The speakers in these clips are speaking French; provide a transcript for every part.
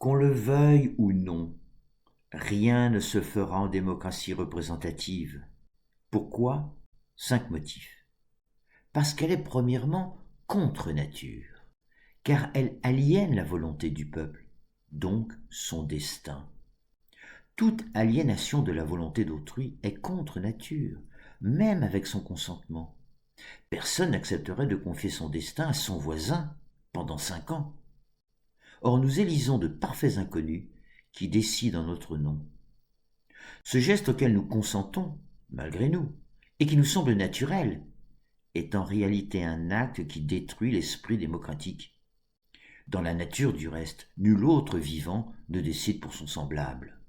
Qu'on le veuille ou non, rien ne se fera en démocratie représentative. Pourquoi? 5 motifs. Parce qu'elle est premièrement contre nature, car elle aliène la volonté du peuple, donc son destin. Toute aliénation de la volonté d'autrui est contre nature, même avec son consentement. Personne n'accepterait de confier son destin à son voisin pendant 5 ans. Or nous élisons de parfaits inconnus qui décident en notre nom. Ce geste auquel nous consentons, malgré nous, et qui nous semble naturel, est en réalité un acte qui détruit l'esprit démocratique. Dans la nature du reste, nul autre vivant ne décide pour son semblable.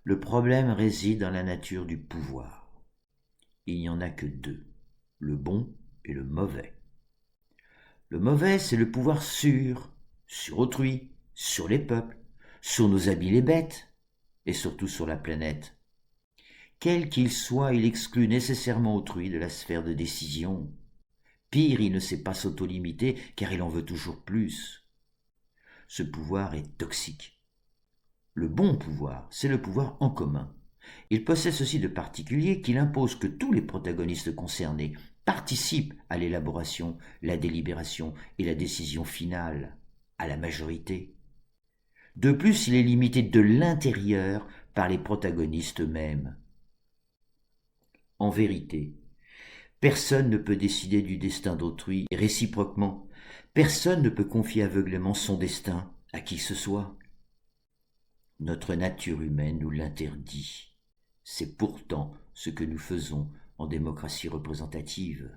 Le problème réside dans la nature du pouvoir. Il n'y en a que deux, le bon et le mauvais. Le mauvais, c'est le pouvoir sur autrui, sur les peuples, sur nos habits les bêtes, et surtout sur la planète. Quel qu'il soit, il exclut nécessairement autrui de la sphère de décision. Pire, il ne sait pas s'auto-limiter, car il en veut toujours plus. Ce pouvoir est toxique. Le bon pouvoir, c'est le pouvoir en commun. Il possède ceci de particulier qu'il impose que tous les protagonistes concernés participent à l'élaboration, la délibération et la décision finale, à la majorité. De plus, il est limité de l'intérieur par les protagonistes eux-mêmes. En vérité, personne ne peut décider du destin d'autrui, et réciproquement, personne ne peut confier aveuglément son destin à qui que ce soit. Notre nature humaine nous l'interdit. C'est pourtant ce que nous faisons en démocratie représentative.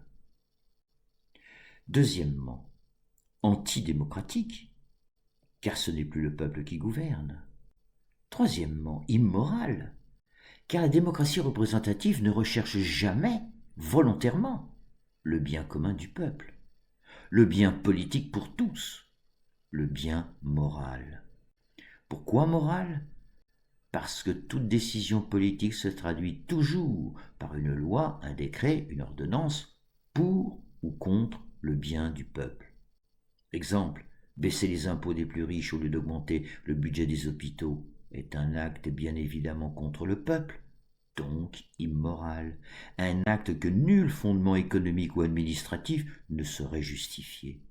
Deuxièmement, antidémocratique, car ce n'est plus le peuple qui gouverne. Troisièmement, immoral, car la démocratie représentative ne recherche jamais, volontairement, le bien commun du peuple, le bien politique pour tous, le bien moral. Pourquoi moral? Parce que toute décision politique se traduit toujours par une loi, un décret, une ordonnance, pour ou contre le bien du peuple. Exemple, baisser les impôts des plus riches au lieu d'augmenter le budget des hôpitaux est un acte bien évidemment contre le peuple, donc immoral, un acte que nul fondement économique ou administratif ne saurait justifier.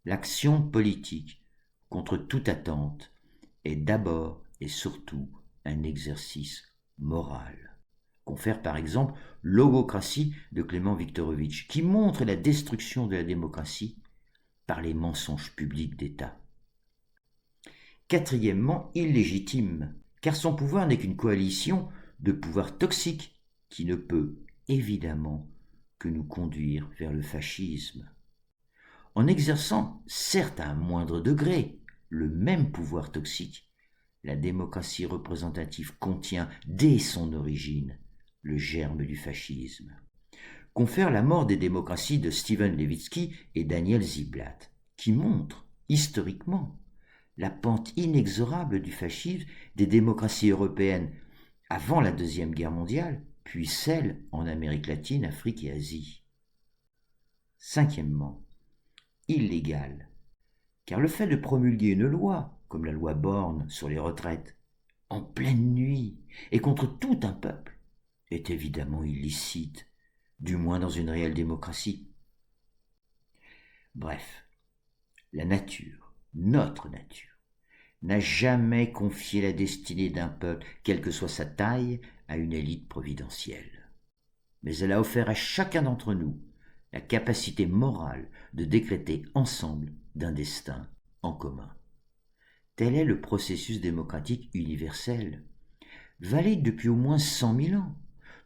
L'action politique, contre toute attente, est d'abord et surtout un exercice moral. Confère par exemple Logocratie de Clément Viktorovitch, qui montre la destruction de la démocratie par les mensonges publics d'État. Quatrièmement, illégitime, car son pouvoir n'est qu'une coalition de pouvoirs toxiques qui ne peut, évidemment, que nous conduire vers le fascisme. En exerçant, certes à un moindre degré, le même pouvoir toxique, la démocratie représentative contient, dès son origine, le germe du fascisme. Confère La mort des démocraties de Steven Levitsky et Daniel Ziblatt, qui montre, historiquement, la pente inexorable du fascisme des démocraties européennes avant la Deuxième Guerre mondiale, puis celle en Amérique latine, Afrique et Asie. Cinquièmement, illégal, car le fait de promulguer une loi, comme la loi Borne sur les retraites, en pleine nuit et contre tout un peuple, est évidemment illicite, du moins dans une réelle démocratie. Bref, la nature, notre nature, n'a jamais confié la destinée d'un peuple, quelle que soit sa taille, à une élite providentielle. Mais elle a offert à chacun d'entre nous la capacité morale de décréter ensemble d'un destin en commun. Tel est le processus démocratique universel, valide depuis au moins 100 000 ans,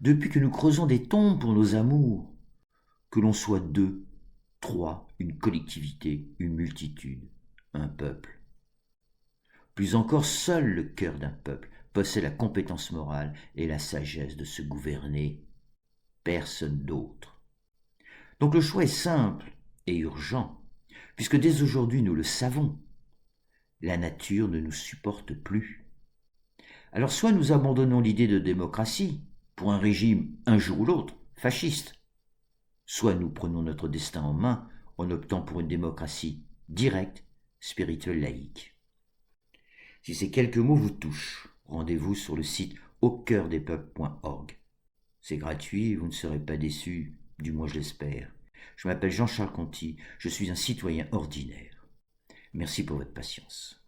depuis que nous creusons des tombes pour nos amours, que l'on soit 2, 3, une collectivité, une multitude, un peuple. Plus encore, seul le cœur d'un peuple possède la compétence morale et la sagesse de se gouverner, personne d'autre. Donc le choix est simple et urgent, puisque dès aujourd'hui nous le savons, la nature ne nous supporte plus. Alors soit nous abandonnons l'idée de démocratie pour un régime un jour ou l'autre fasciste, soit nous prenons notre destin en main en optant pour une démocratie directe, spirituelle, laïque. Si ces quelques mots vous touchent, rendez-vous sur le site aucoeurdespeuples.org. C'est gratuit et vous ne serez pas déçus, du moins je l'espère. Je m'appelle Jean-Charles Conti, je suis un citoyen ordinaire. Merci pour votre patience.